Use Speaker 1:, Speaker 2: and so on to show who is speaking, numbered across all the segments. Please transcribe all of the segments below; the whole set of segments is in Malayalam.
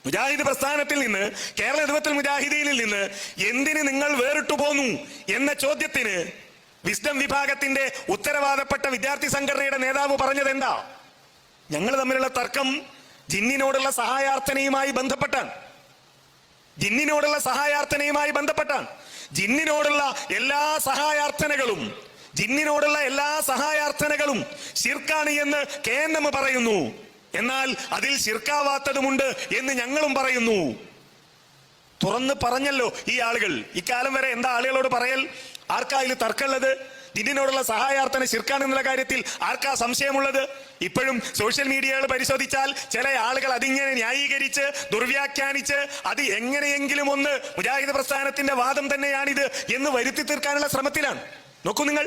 Speaker 1: മുജാഹിദ് പ്രസ്ഥാനത്തിൽ നിന്ന്, കേരള നേതൃത്വത്തിൽ മുജാഹിദീനിൽ നിന്ന് എന്തിന് നിങ്ങൾ വേറിട്ടു പോന്നു എന്ന ചോദ്യത്തിന് വിസ്ഡം വിഭാഗത്തിന്റെ ഉത്തരവാദപ്പെട്ട വിദ്യാർത്ഥി സംഘടനയുടെ നേതാവ് പറഞ്ഞത് എന്താ? ഞങ്ങൾ തമ്മിലുള്ള തർക്കം ജിന്നിനോടുള്ള സഹായാർത്ഥനയുമായി ബന്ധപ്പെട്ടാണ്. ജിന്നിനോടുള്ള സഹായാർത്ഥനയുമായി ബന്ധപ്പെട്ടാണ്. ജിന്നിനോടുള്ള എല്ലാ സഹായാർത്ഥനകളും ശിർക്കാണ് എന്ന് KNM പറയുന്നു. എന്നാൽ അതിൽ ശിർക്കാവാത്തതുമുണ്ട് എന്ന് ഞങ്ങളും പറയുന്നു. തുറന്ന് പറഞ്ഞല്ലോ ഈ ആളുകൾ. ഇക്കാലം വരെ എന്താ ആളുകളോട് പറയൽ? ആർക്കാ ഇതിൽ തർക്കമുള്ളത്? ജിന്നിനോടുള്ള സഹായാർത്ഥന ശിർക്കാണെന്നുള്ള കാര്യത്തിൽ ആർക്കാ സംശയമുള്ളത്? ഇപ്പോഴും സോഷ്യൽ മീഡിയകൾ പരിശോധിച്ചാൽ ചില ആളുകൾ അതിങ്ങനെ ന്യായീകരിച്ച് ദുർവ്യാഖ്യാനിച്ച് അത് എങ്ങനെയെങ്കിലും ഒന്ന് മുജാഹിദ് പ്രസ്ഥാനത്തിന്റെ വാദം തന്നെയാണിത് എന്ന് വരുത്തി തീർക്കാനുള്ള ശ്രമത്തിലാണ്. നോക്കൂ നിങ്ങൾ,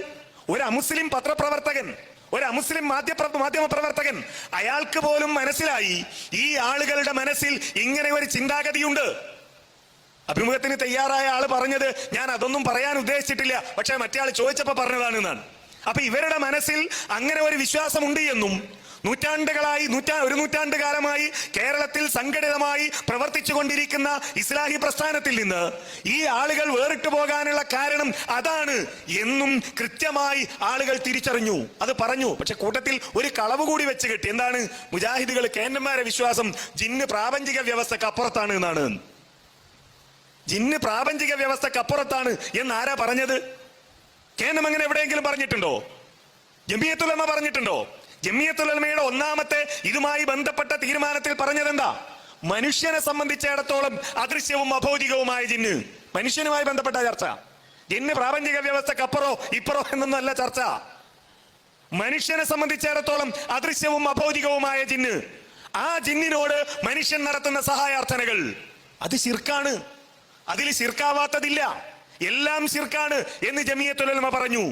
Speaker 1: ഒരു അമുസ്ലിം പത്രപ്രവർത്തകൻ, ഒരു അമുസ്ലിം മാധ്യമ പ്രവർത്തകൻ, അയാൾക്ക് പോലും മനസ്സിലായി ഈ ആളുകളുടെ മനസ്സിൽ ഇങ്ങനെ ഒരു ചിന്താഗതിയുണ്ട്. അഭിമുഖത്തിന് തയ്യാറായ ആള് പറഞ്ഞത് ഞാൻ അതൊന്നും പറയാൻ ഉദ്ദേശിച്ചിട്ടില്ല, പക്ഷെ മറ്റേ ആൾ ചോദിച്ചപ്പോ പറഞ്ഞതാണ് എന്നാണ്. അപ്പൊ ഇവരുടെ മനസ്സിൽ അങ്ങനെ ഒരു വിശ്വാസമുണ്ട് എന്നും ഒരു നൂറ്റാണ്ട് കാലമായി കേരളത്തിൽ സംഘടിതമായി പ്രവർത്തിച്ചു കൊണ്ടിരിക്കുന്ന ഇസ്ലാഹി പ്രസ്ഥാനത്തിൽ നിന്ന് ഈ ആളുകൾ വേറിട്ടു പോകാനുള്ള കാരണം അതാണ് എന്നും കൃത്യമായി ആളുകൾ തിരിച്ചറിഞ്ഞു, അത് പറഞ്ഞു. പക്ഷെ കൂട്ടത്തിൽ ഒരു കളവ് കൂടി വെച്ച് കിട്ടി. എന്താണ്? മുജാഹിദുകൾ KNMമാരെ വിശ്വാസം ജിന്ന് പ്രാപഞ്ചിക വ്യവസ്ഥക്ക് അപ്പുറത്താണ് എന്നാണ്. ജിന്ന് പ്രാപഞ്ചിക വ്യവസ്ഥക്ക് അപ്പുറത്താണ് എന്ന് ആരാ പറഞ്ഞത്? KNM അങ്ങനെ എവിടെയെങ്കിലും പറഞ്ഞിട്ടുണ്ടോ? ജമിയത്തുൽ ഉലമ പറഞ്ഞിട്ടുണ്ടോ? ജമിയത്തുൽ ഉലമയുടെ ഒന്നാമത്തെ ഇതുമായി ബന്ധപ്പെട്ട തീരുമാനത്തിൽ പറഞ്ഞതെന്താ? മനുഷ്യനെ സംബന്ധിച്ചിടത്തോളം അദൃശ്യവും അഭൗതികവുമായ ജിന്ന്, മനുഷ്യനുമായി ബന്ധപ്പെട്ട ചർച്ച. ജിന്ന് പ്രാപഞ്ചിക വ്യവസ്ഥക്ക് അപ്പുറോ ഇപ്പുറോ എന്നൊന്നല്ല ചർച്ച. മനുഷ്യനെ സംബന്ധിച്ചിടത്തോളം അദൃശ്യവും അഭൗതികവുമായ ജിന്ന്, ആ ജിന്നിനോട് മനുഷ്യൻ നടത്തുന്ന സഹായാർത്ഥനകൾ അത് ശിർക്കാണ്. അതിൽ ശിർക്കാവാത്തതില്ല, എല്ലാം ശിർക്കാണ് എന്ന് ജമിയത്തുൽ ഉലമ പറഞ്ഞു.